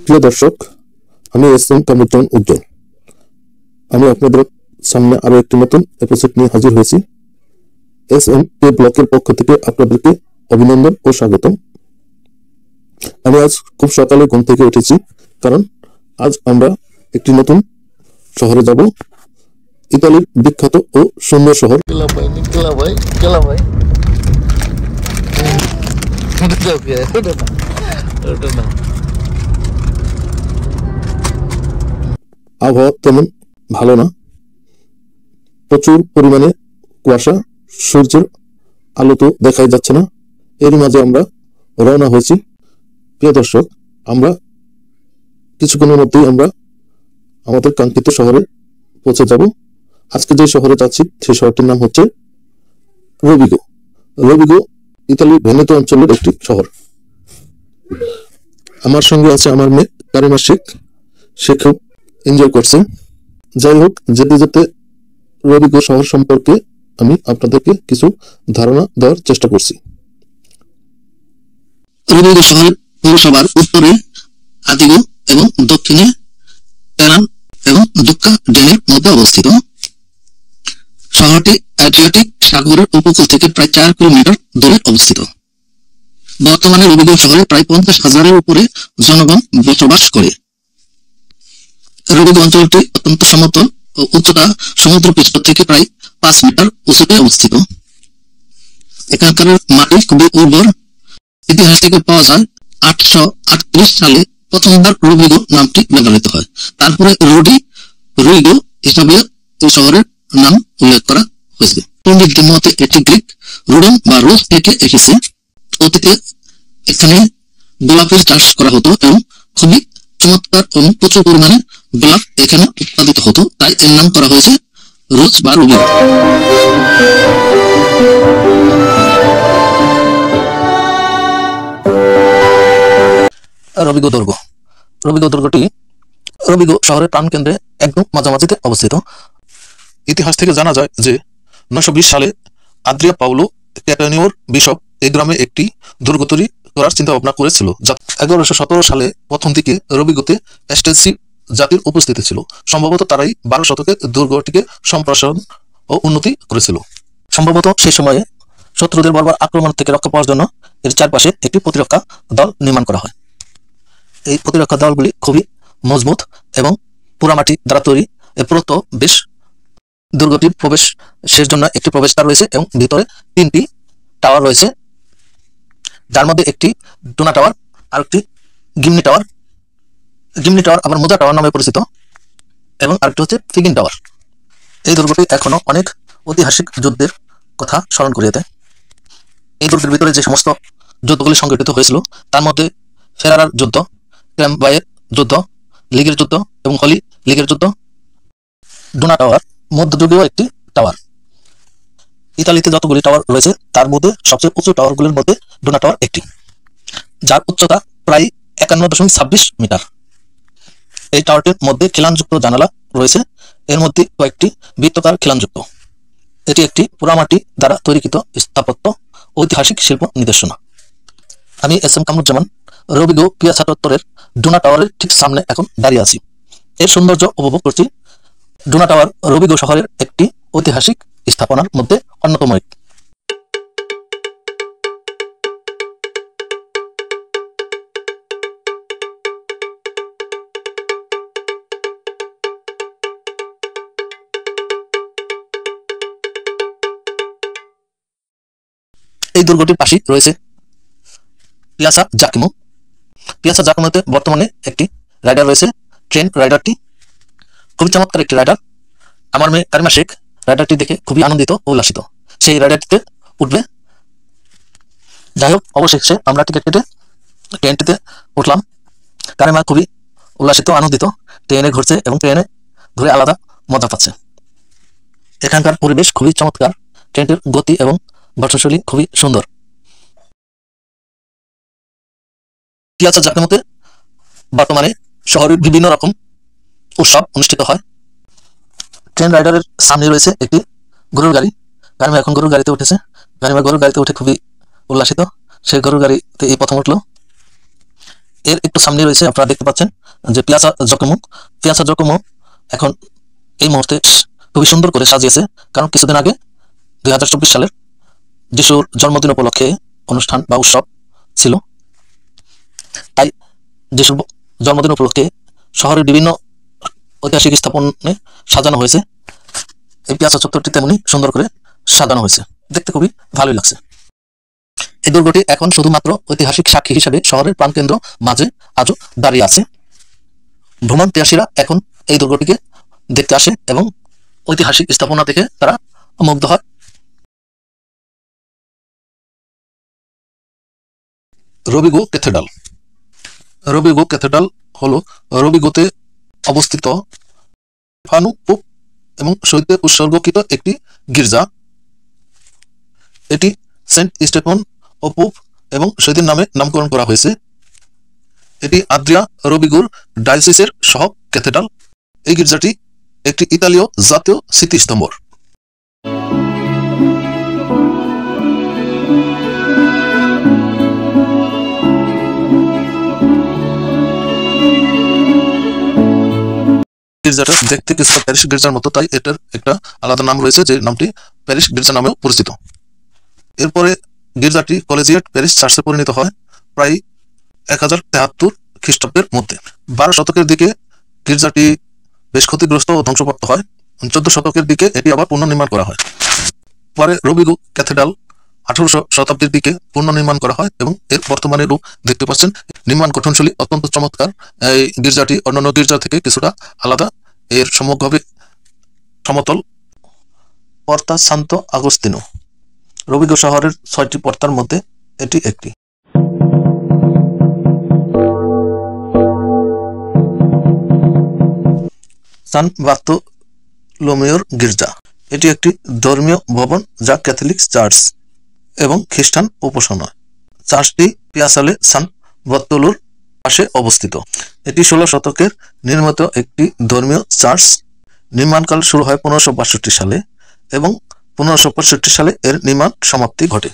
প্রিয় দর্শক, আমি এস.এম. কামরুজ্জামান উজ্জ্বল। আমি আপনাদের সামনে আরো একটি নতুন এপিসোড নিয়ে হাজির হয়েছি। এস.এম.কে ব্লকের পক্ষ থেকে আপনাদেরকে অভিনন্দন ও স্বাগতম। আমি আজ খুব সকালে ঘুম থেকে উঠেছি, কারণ আজ আমরা একটি নতুন শহরে যাব, ইতালির বিখ্যাত ও সুন্দর শহর আবহাওয়া তেমন ভালো না, প্রচুর পরিমাণে কুয়াশা, সূর্যের আলো তো দেখাই যাচ্ছে না। এর মাঝে আমরা রওনা হয়েছি। প্রিয় দর্শক, আমরা কিছুক্ষণের মধ্যেই আমরা আমাদের কাঙ্ক্ষিত শহরে পৌঁছে যাব। আজকে যে শহরে যাচ্ছি সেই শহরটির নাম হচ্ছে রোভিগো। রোভিগো ইতালির ভেনেতো অঞ্চলের একটি শহর। আমার সঙ্গে আছে আমার মেয়ে কারিমা শেখ। সে খুব এনজয় করছে। যাই হোক, যেতে যেতে রোভিগো শহর সম্পর্কে আমি আপনাদেরকে কিছু ধারণা দেওয়ার চেষ্টা করছি। রোভিগো শহর পৌরসভার উত্তরে আদিগো এবং দক্ষিণে টেরান এবং দুক্কা ড্যামের মধ্যে অবস্থিত। শহরটি অ্যাড্রিয়াটিক সাগরের উপকূল থেকে প্রায় 4 কিলোমিটার দূরে অবস্থিত। বর্তমানে রোভিগো শহরে প্রায় 50,000-এর উপরে জনগণ বসবাস করে। রোভিগো অঞ্চলটি অত্যন্ত সমতল ও উচ্চতা সমুদ্রপৃষ্ঠ থেকে প্রায় 5 মিটার উঁচুতে অবস্থিত। এখানকার মাটি খুবই উর্বর। ইতিহাস থেকে পাওয়া যায় 838 সালে প্রথমবার রোভিগো নামটি ব্যবহৃত হয়। তারপরে রুইগো হিসাবে এই শহরের নাম উল্লেখ করা হয়েছে। পণ্ডিতদের মতে এটি গ্রিক রুডন বা রোজ থেকে এসেছে। অতীতে এখানে গোলাপের চাষ করা হতো এবং খুবই চমৎকার এবং প্রচুর পরিমাণে গোলাপ এখানে উৎপাদিত হতো, তাই এর নাম করা হয়েছে রোজ বা রোভিগো। রোভিগো দুর্গ। রোভিগো দুর্গটি রোভিগো শহরের প্রাণকেন্দ্রে একদম মাঝামাঝিতে অবস্থিত। ইতিহাস থেকে জানা যায় যে 920 সালে আদ্রিয়া পাউলো ক্যাটানিওর বিশপ এই গ্রামে একটি দুর্গ তৈরি করার চিন্তা ভাবনা করেছিল। 1117 সালে প্রথম দিকে রোভিগোতে এস্টেসি জাতির উপস্থিতি ছিল। সম্ভবত তারাই 12 শতকে দুর্গটিকে সম্প্রসারণ ও উন্নতি করেছিল। সম্ভবত সেই সময়ে শত্রুদের বর্বর আক্রমণ থেকে রক্ষা পাওয়ার জন্য এর চারপাশে একটি প্রতিরক্ষা দল নির্মাণ করা হয়। এই প্রতিরক্ষা দলগুলি খুবই মজবুত এবং পোড়ামাটি দ্বারা তৈরি। এর পুরুত্ব বেশ। দুর্গটির প্রবেশ শেষ জন্য একটি প্রবেশদ্বার রয়েছে এবং ভিতরে 3টি টাওয়ার রয়েছে, যার মধ্যে একটি ডোনা টাওয়ার আর একটি গিমনি টাওয়ার। গিমনি টাওয়ার আবার মোজা টাওয়ার নামে পরিচিত এবং আরেকটি হচ্ছে ফিগিন টাওয়ার। এই দুর্গটি এখনো অনেক ঐতিহাসিক যুদ্ধের কথা স্মরণ করিয়ে দেয়। এই দুর্গের ভিতরে যে সমস্ত যুদ্ধগুলি সংঘটিত হয়েছিল তার মধ্যে ফেরারার যুদ্ধ, ক্র্যামবাইয়ের যুদ্ধ, লিগের যুদ্ধ এবং হলি লিগের যুদ্ধ। ডোনা টাওয়ার মধ্যযুগীয় একটি টাওয়ার। ইতালিতে যতগুলি টাওয়ার রয়েছে তার মধ্যে সবচেয়ে উঁচু টাওয়ারগুলির মধ্যে ডোনা টাওয়ার একটি, যার উচ্চতা প্রায় 51.26 মিটার। এই টাওয়ারটির মধ্যে খিলানযুক্ত জানালা রয়েছে, এর মধ্যে কয়েকটি বৃত্তাকার খিলানযুক্ত। এটি একটি পোড়ামাটি দ্বারা তৈরিকৃত স্থাপত্য ঐতিহাসিক শিল্প নিদর্শনা। আমি এস.এম. কামরুজ্জামান রোভিগো পিয়াসা চত্বরের ডোনা টাওয়ারের ঠিক সামনে এখন দাঁড়িয়ে আছি। এর সৌন্দর্য উপভোগ করছি। ডোনা টাওয়ার রোভিগো শহরের একটি ঐতিহাসিক স্থাপনার মধ্যে অন্যতম একটি। এই দুর্গটির পাশেই রয়েছে পিয়াসা জাকিমো। পিয়াসা জাকিমোতে বর্তমানে একটি রাইডার রয়েছে। ট্রেন রাইডারটি খুবই চমৎকার একটি রাইডার। আমার মেয়ে কারিমা শেখ রাইডারটি দেখে খুবই আনন্দিত ও উল্লাসিত। সেই রাইডারটিতে উঠবে। যাই হোক, অবশেষে আমরা টিকিট কেটে ট্রেনটিতে উঠলাম। কারিমা খুবই উল্লাসিত, আনন্দিত। ট্রেনে ঘুরছে এবং ট্রেনে ঘুরে আলাদা মজা পাচ্ছে। এখানকার পরিবেশ খুবই চমৎকার। ট্রেনটির গতি এবং বর্ষশৈলী খুবই সুন্দর। পিয়াসা জাকিমোতে বর্তমানে শহরের বিভিন্ন রকম উৎসব অনুষ্ঠিত হয়। ট্রেন রাইডারের সামনে রয়েছে একটি গরুর গাড়ি। কারিমা এখন গরুর গাড়িতে উঠেছে। কারিমা গরুর গাড়িতে উঠে খুবই উল্লাসিত। সে গরুর গাড়িতে এই প্রথম উঠলো। এর একটু সামনে রয়েছে, আপনারা দেখতে পাচ্ছেন, যে পিয়াসা জকমো এখন এই মুহূর্তে খুবই সুন্দর করে সাজিয়েছে, কারণ কিছুদিন আগে 2024 সালের যিশুর জন্মদিন উপলক্ষে অনুষ্ঠান বা উৎসব ছিল। তাই যিশুর জন্মদিন উপলক্ষে শহরের বিভিন্ন ঐতিহাসিক স্থাপনে সাজানো হয়েছে। এই পিয়াসা চত্বরটি তেমনি সুন্দর করে সাজানো হয়েছে, দেখতে খুবই ভালোই লাগছে। এই দুর্গটি এখন শুধুমাত্র ঐতিহাসিক সাক্ষী হিসেবে শহরের প্রাণকেন্দ্র মাঝে আজও দাঁড়িয়ে আছে। ভ্রমণ পিয়াসীরা এখন এই দুর্গটিকে দেখতে আসে এবং ঐতিহাসিক স্থাপনা দেখে তারা মুগ্ধ হয়। রবিগো ক্যাথেড্রাল হলো রবিগোতে অবস্থিত স্টেফানো পোপ এবং শহীদকে উৎসর্গকৃত একটি গির্জা। এটি সেন্ট স্টেফান ও পোপ এবং শহীদের নামে নামকরণ করা হয়েছে। এটি আদ্রিয়া রবিগোর ডায়োসিসের সহ ক্যাথেড্রাল। এই গির্জাটি একটি ইতালীয় জাতীয় স্মৃতিস্তম্ভ। গির্জাটা দেখতে কিছুটা প্যারিস গির্জার মতো, তাই এটার একটা আলাদা নাম রয়েছে, যে নামটি প্যারিস গির্জা নামেও পরিচিত। এরপরে গির্জাটি কলেজিয়েট প্যারিস চার্চে পরিণত হয় প্রায় 1073 খ্রিস্টাব্দের মধ্যে। 12 শতকের দিকে গির্জাটি বেশ ক্ষতিগ্রস্ত ও ধ্বংসপ্রাপ্ত হয়। 14 শতকের দিকে এটি আবার পুনর্নির্মাণ করা হয়। পরে রবিগো ক্যাথেড্রাল 1800 শতাব্দীর দিকে পুনর্নির্মাণ করা হয় এবং এর বর্তমানে রূপ দেখতে পাচ্ছেন। নির্মাণ গঠনশৈলী অত্যন্ত চমৎকার। এই গির্জাটি অন্যান্য গির্জা থেকে কিছুটা আলাদা। এর সম্মুখভাবে সমতল পর্তা সান্তো আগস্তিনো। রবিগো শহরের 6টি পর্তার মধ্যে এটি একটি। সান বার্তোলোমেওর গির্জা, এটি একটি ধর্মীয় ভবন যা ক্যাথলিক চার্চ এবং খ্রিস্টান উপাসনা। চার্চটি পিয়াসালে সান বার্তোলোর পাশে অবস্থিত। এটি 16 শতকের নির্মিত একটি ধর্মীয় চার্চ। নির্মাণকাল শুরু হয় 1562 সালে এবং 1565 সালে এর নির্মাণ সমাপ্তি ঘটে।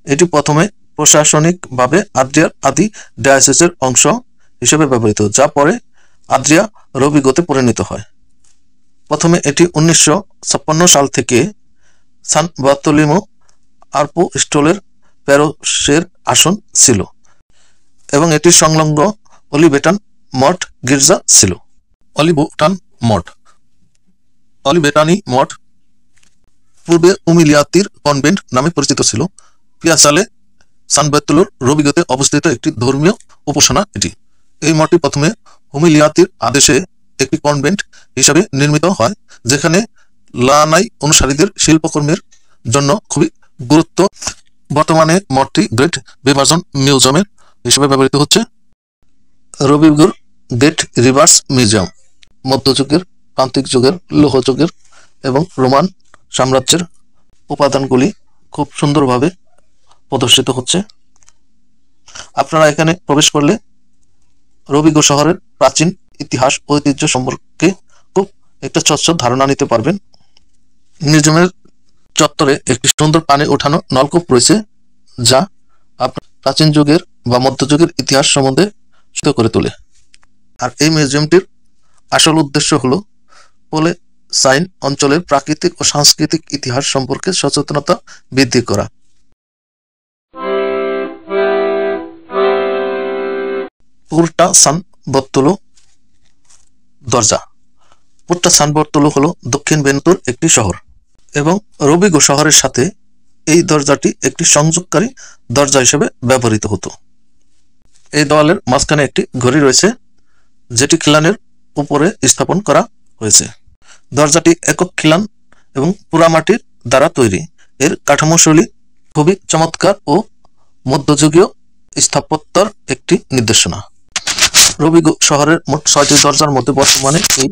এটি প্রথমে প্রশাসনিকভাবে আদ্রিয়ার আদি ডায়োসিসের অংশ হিসেবে ব্যবহৃত, যা পরে আদ্রিয়া রবিগোতে পরিণত হয়। প্রথমে এটি 1956 সাল থেকে সান বার্তোলিমো আরপোস্টোলের প্যারোসের আসন ছিল এবং এটি সংলগ্ন অলিভেটান মঠ গির্জা ছিল। অলিভেটানি মঠ পূর্বে উমিলিয়াতির কনভেন্ট নামে পরিচিত ছিল। পিয়াসালে সান বার্তোলোর রবিগোতে অবস্থিত একটি ধর্মীয় উপাসনা এটি। এই মঠটি প্রথমে হুমিলিয়াতির আদেশে একটি কনভেন্ট হিসাবে নির্মিত হয়, যেখানে লানাই অনুসারীদের শিল্পকর্মের জন্য খুবই গুরুত্ব। বর্তমানে মঠটি গ্রেট বেভারজন মিউজিয়ামের হিসেবে ব্যবহৃত হচ্ছে। রবিগোর গ্রেট রিভার্স মিউজিয়াম মধ্যযুগের, প্রান্তিক যুগের, লৌহ যুগের এবং রোমান সাম্রাজ্যের উপাদানগুলি খুব সুন্দরভাবে প্রদর্শিত হচ্ছে। আপনারা এখানে প্রবেশ করলে রবিগো শহরের প্রাচীন ইতিহাস ঐতিহ্য সম্পর্কে খুব একটা স্বচ্ছ ধারণা নিতে পারবেন। মিউজিয়ামের চত্বরে একটি সুন্দর পানি ওঠানো নলকূপ রয়েছে, যা আপনার প্রাচীন যুগের বা মধ্যযুগের ইতিহাস সম্বন্ধে সূচিত করে তোলে। আর এই মিউজিয়ামটির আসল উদ্দেশ্য হলো প্যালেস্টাইন অঞ্চলের প্রাকৃতিক ও সাংস্কৃতিক ইতিহাস সম্পর্কে সচেতনতা বৃদ্ধি করা। পোর্টা সান বার্তোলো দরজা। পোর্টা সান বার্তোলো হলো দক্ষিণ ভেনেতোর একটি শহর এবং রবিগো শহরের সাথে এই দরজাটি একটি সংযোগকারী দরজা হিসেবে ব্যবহৃত হতো। এই দেওয়ালের মাঝখানে একটি ঘড়ি রয়েছে, যেটি খিলানের উপরে স্থাপন করা হয়েছে। দরজাটি একক খিলান এবং পোড়ামাটির দ্বারা তৈরি। এর কাঠামোশৈলী খুবই চমৎকার ও মধ্যযুগীয় স্থাপত্যের একটি নির্দেশনা। রবিগো শহরের মোট 6টি দরজার মধ্যে বর্তমানে এই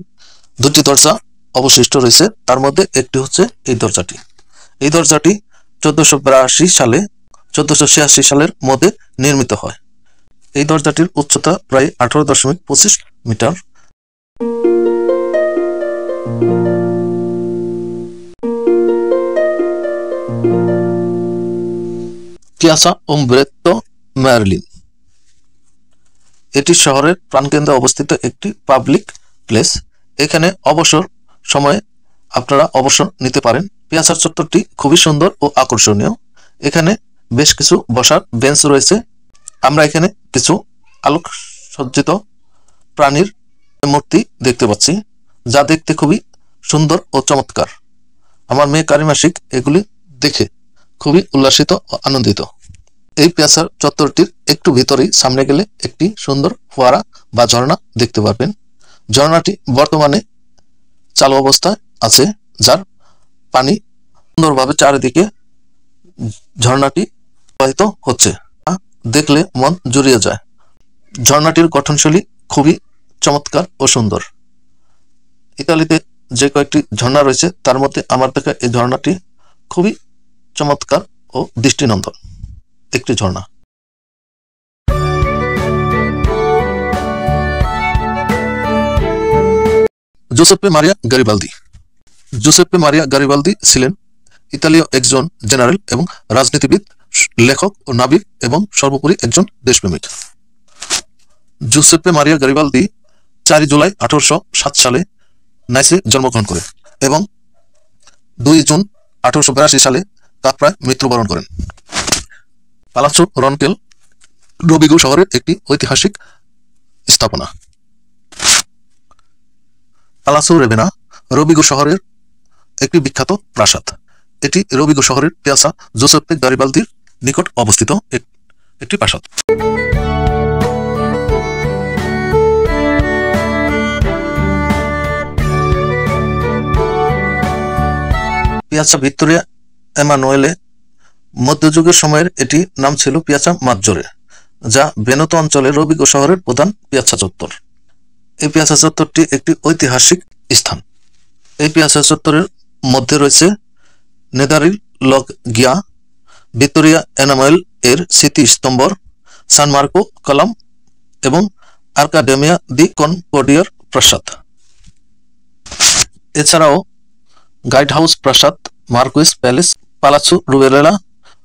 2টি দরজা অবশিষ্ট রয়েছে। তার মধ্যে একটি হচ্ছে এই দরজাটি। এই দরজাটি 1486 সালের মধ্যে নির্মিত হয়। এই দরজাটির উচ্চতা প্রায় 18.25 মিটার। পিয়াসা উমব্রেতো মেরলিন। এটি শহরের প্রাণকেন্দ্রে অবস্থিত একটি পাবলিক প্লেস। এখানে অবসর সময়ে আপনারা অবসর নিতে পারেন। পিয়াসার চত্বরটি খুবই সুন্দর ও আকর্ষণীয়। এখানে বেশ কিছু বসার বেঞ্চ রয়েছে। আমরা এখানে কিছু আলোকসজ্জিত প্রাণীর মূর্তি দেখতে পাচ্ছি, যা দেখতে খুবই সুন্দর ও চমৎকার। আমার মেয়ে কারিমা শিখ এগুলি দেখে খুবই উল্লাসিত ও আনন্দিত। এই পিয়াসার চত্বরটির একটু ভিতরেই সামনে গেলে একটি সুন্দর ফোয়ারা বা ঝর্ণা দেখতে পারবেন। ঝর্ণাটি বর্তমানে চালু অবস্থায় আছে, যার পানি সুন্দরভাবে চারিদিকে ঝর্ণাটি প্রবাহিত হচ্ছে, দেখলে মন জুড়িয়ে যায়। ঝর্ণাটির গঠনশৈলী খুবই চমৎকার ও সুন্দর। ইতালিতে যে কয়েকটি ঝর্ণা রয়েছে তার মধ্যে আমার দেখা এই ঝর্ণাটি খুবই চমৎকার ও দৃষ্টিনন্দন একটি ঝর্ণা। জোসেপ্পে মারিয়া গারিবালদি। জোসেপ্পে মারিয়া গারিবালদি ছিলেন ইতালীয় একজন জেনারেল এবং রাজনীতিবিদ, লেখক ও নাবিক এবং সর্বোপরি একজন দেশপ্রেমিক। জোসেপ্পে মারিয়া গারিবালদি 4 জুলাই 1807 সালে নাইসে জন্মগ্রহণ করেন এবং 2 জুন 1882 সালে কাপ্রায় মৃত্যুবরণ করেন। পালাচো রনকেল রোবিগো শহরের একটি ঐতিহাসিক স্থাপনা। পালাসো রেভেনা রোবিগো শহরের একটি বিখ্যাত প্রাসাদ। এটি রোবিগো শহরের পিয়াসা জোসেপ্পে গারিবালদির নিকট অবস্থিত একটি প্রাসাদ। পিয়াসা ভিক্টোরিয়া এমানুয়েলে মধ্যযুগের সময়ের এটি নাম ছিল পিয়াসা মাজ্জোরে, যা ভেনেতো অঞ্চলের রোবিগো শহরের প্রধান পিয়াসা চত্বর। এই পিয়াসা চত্বরটি একটি ঐতিহাসিক স্থান। এই পিয়াসা চত্বরের মধ্যে রয়েছে নেদারিল লগ গিয়া, ভিক্টোরিয়া এনামুয়েল এর স্মৃতিস্তম্ভর, সান মার্কো কলাম এবং আর্কাডেমিয়া দি কনকর্ডিয়ার প্রাসাদ। এছাড়াও গাইড হাউস প্রাসাদ, মার্কুইস প্যালেস, পালাচো রুবেরেলা,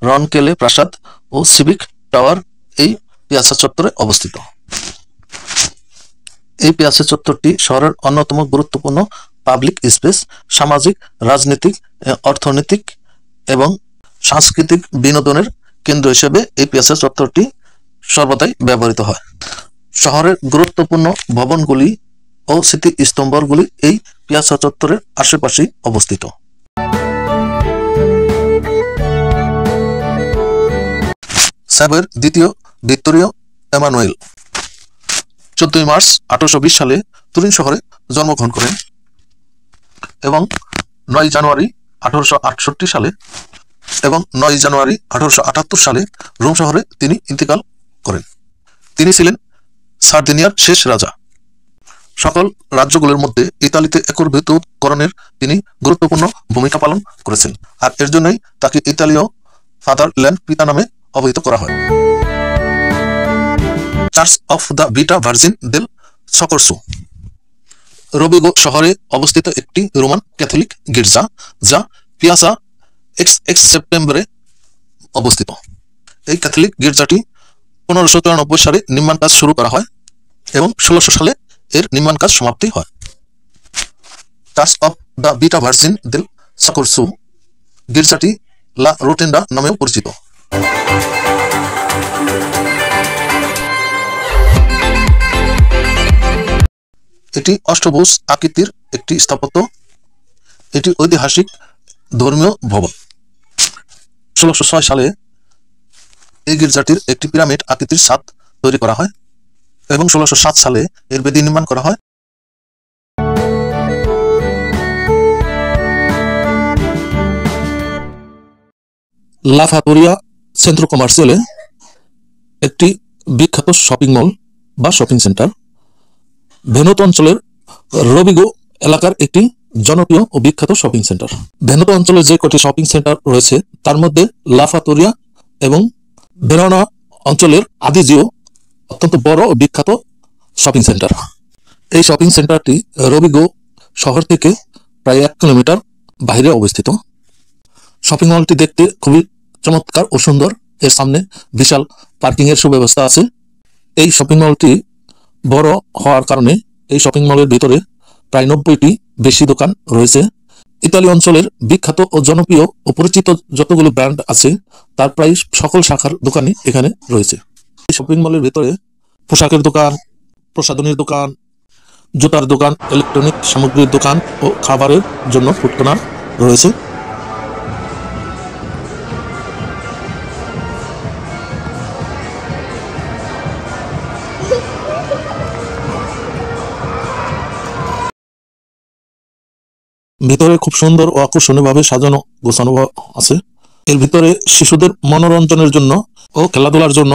রনকেলে প্রাসাদ ও সিভিক টাওয়ার এই পিয়াসা চত্বরে অবস্থিত। এই পিয়াসা চত্বরটি শহরের অন্যতম গুরুত্বপূর্ণ পাবলিক স্পেস। সামাজিক, রাজনৈতিক, অর্থনৈতিক এবং সাংস্কৃতিক বিনোদনের কেন্দ্র হিসেবে এই পিয়াসা চত্বরটি সর্বদাই ব্যবহৃত হয়। শহরের গুরুত্বপূর্ণ ভবনগুলি ও স্মৃতিস্তম্ভগুলি এই পিয়াসা চত্বরের আশেপাশেই অবস্থিত। সাবের দ্বিতীয় ভিক্টোরিয়া এমানুয়েল 14 মার্চ 1820 সালে তুরিন শহরে জন্মগ্রহণ করেন এবং 9 জানুয়ারি 1868 সালে এবং 9 জানুয়ারি 1878 সালে রোম শহরে তিনি ইন্তেকাল করেন। তিনি ছিলেন সার্দিনিয়ার শেষ রাজা। সকল রাজ্যগুলোর মধ্যে ইতালিতে একীভূতকরণের তিনি গুরুত্বপূর্ণ ভূমিকা পালন করেছেন, আর এর জন্যই তাকে ইতালীয় ফাদারল্যান্ড পিতা নামে অভিহিত করা হয়। Church of the Vita Vergine del Soccorso Rovigo শহরে অবস্থিত একটি রোমান ক্যাথলিক গির্জা, যা পিয়াসা এক্স সেপ্টেম্বরে অবস্থিত। এই ক্যাথলিক গির্জাটি 1594 সালে নির্মাণ কাজ শুরু করা হয় এবং 1600 সালে এর নির্মাণ কাজ সমাপ্তি হয়। Church of the Vita Vergine del Soccorso গির্জাটি লা রোটেন্ডা নামেও পরিচিত। এটি অষ্টভুজ আকৃতির একটি স্থাপত্য। এটি ঐতিহাসিক ধর্মীয় ভবন। 1606 সালে এই গির্জাটির একটি পিরামিড আকৃতির ছাদ তৈরি করা হয় এবং 1607 সালে এর বেদি নির্মাণ করা হয়। লা ফাতোরিয়া সেন্ট্রো কমার্সিয়ালে একটি বিখ্যাত শপিং মল বা শপিং সেন্টার। ভেনেতো অঞ্চলের রোবিগো এলাকার একটি জনপ্রিয় ও বিখ্যাত শপিং সেন্টার। ভেনেতো অঞ্চলে যে কটি শপিং সেন্টার রয়েছে তার মধ্যে লা ফাতোরিয়া এবং ভেরোনা অঞ্চলের আদিজিও অত্যন্ত বড় ও বিখ্যাত শপিং সেন্টার। এই শপিং সেন্টারটি রোবিগো শহর থেকে প্রায় 1 কিলোমিটার বাইরে অবস্থিত। শপিং মলটি দেখতে খুবই চমৎকার ও সুন্দর। এর সামনে বিশাল পার্কিং এর সুব্যবস্থা আছে। এই শপিং মলটি বড় হওয়ার কারণে এই শপিং মলের ভিতরে প্রায় 90টি বেশি দোকান রয়েছে। ইতালি অঞ্চলের বিখ্যাত ও জনপ্রিয় ও পরিচিত যতগুলো ব্র্যান্ড আছে তার প্রায় সকল শাখার দোকানই এখানে রয়েছে। এই শপিং মলের ভিতরে পোশাকের দোকান, প্রসাধনীর দোকান, জুতার দোকান, ইলেকট্রনিক সামগ্রীর দোকান ও খাবারের জন্য ফুড কর্নার রয়েছে। ভিতরে খুব সুন্দর ও আকর্ষণীয়ভাবে সাজানো গোছানো আছে। এর ভিতরে শিশুদের মনোরঞ্জনের জন্য ও খেলাধুলার জন্য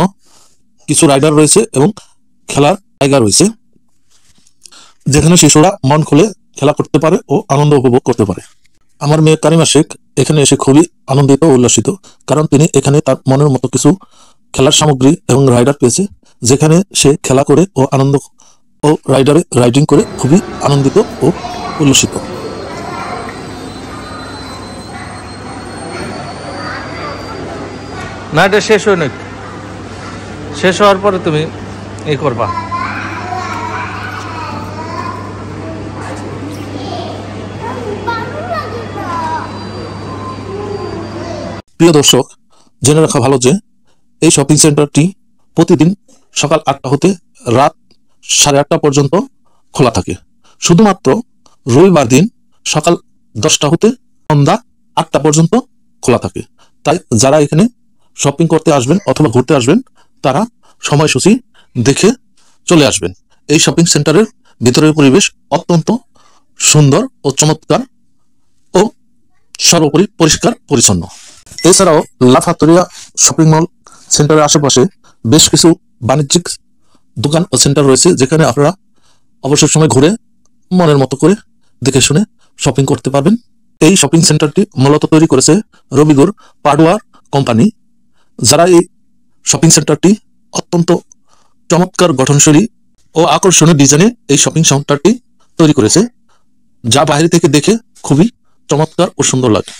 কিছু রাইডার রয়েছে এবং খেলার জায়গা রয়েছে, যেখানে শিশুরা মন খুলে খেলা করতে পারে ও আনন্দ উপভোগ করতে পারে। আমার মেয়ে কারিমা শেখ এখানে এসে খুবই আনন্দিত ও উল্লাসিত, কারণ তিনি এখানে তার মনের মতো কিছু খেলার সামগ্রী এবং রাইডার পেয়েছে, যেখানে সে খেলা করে ও আনন্দ ও রাইডারে রাইডিং করে খুবই আনন্দিত ও উল্লসিত। না, এটা শেষ হয় নাকি? শেষ হওয়ার পরে তুমি এই করবা। প্রিয় দর্শক, জেনে রাখা ভালো যে এই শপিং সেন্টারটি প্রতিদিন সকাল 8টা হতে রাত 8:30 পর্যন্ত খোলা থাকে। শুধুমাত্র রবিবার দিন সকাল 10টা হতে সন্ধ্যা 8টা পর্যন্ত খোলা থাকে। তাই যারা এখানে শপিং করতে আসবেন অথবা ঘুরতে আসবেন তারা সময়সূচি দেখে চলে আসবেন। এই শপিং সেন্টারের ভিতরের পরিবেশ অত্যন্ত সুন্দর ও চমৎকার ও সর্বোপরি পরিষ্কার পরিচ্ছন্ন। এছাড়াও লাফাতরিয়া শপিং মল সেন্টারের আশেপাশে বেশ কিছু বাণিজ্যিক দোকান ও সেন্টার রয়েছে, যেখানে আপনারা অবসর সময় ঘুরে মনের মতো করে দেখে শুনে শপিং করতে পারবেন। এই শপিং সেন্টারটি মূলত তৈরি করেছে রবিগুর পাডুয়ার কোম্পানি, যারা এই শপিং সেন্টারটি অত্যন্ত চমৎকার গঠনশৈলী ও আকর্ষণীয় ডিজাইনে এই শপিং সেন্টারটি তৈরি করেছে, যা বাইরে থেকে দেখে খুবই চমৎকার ও সুন্দর লাগে।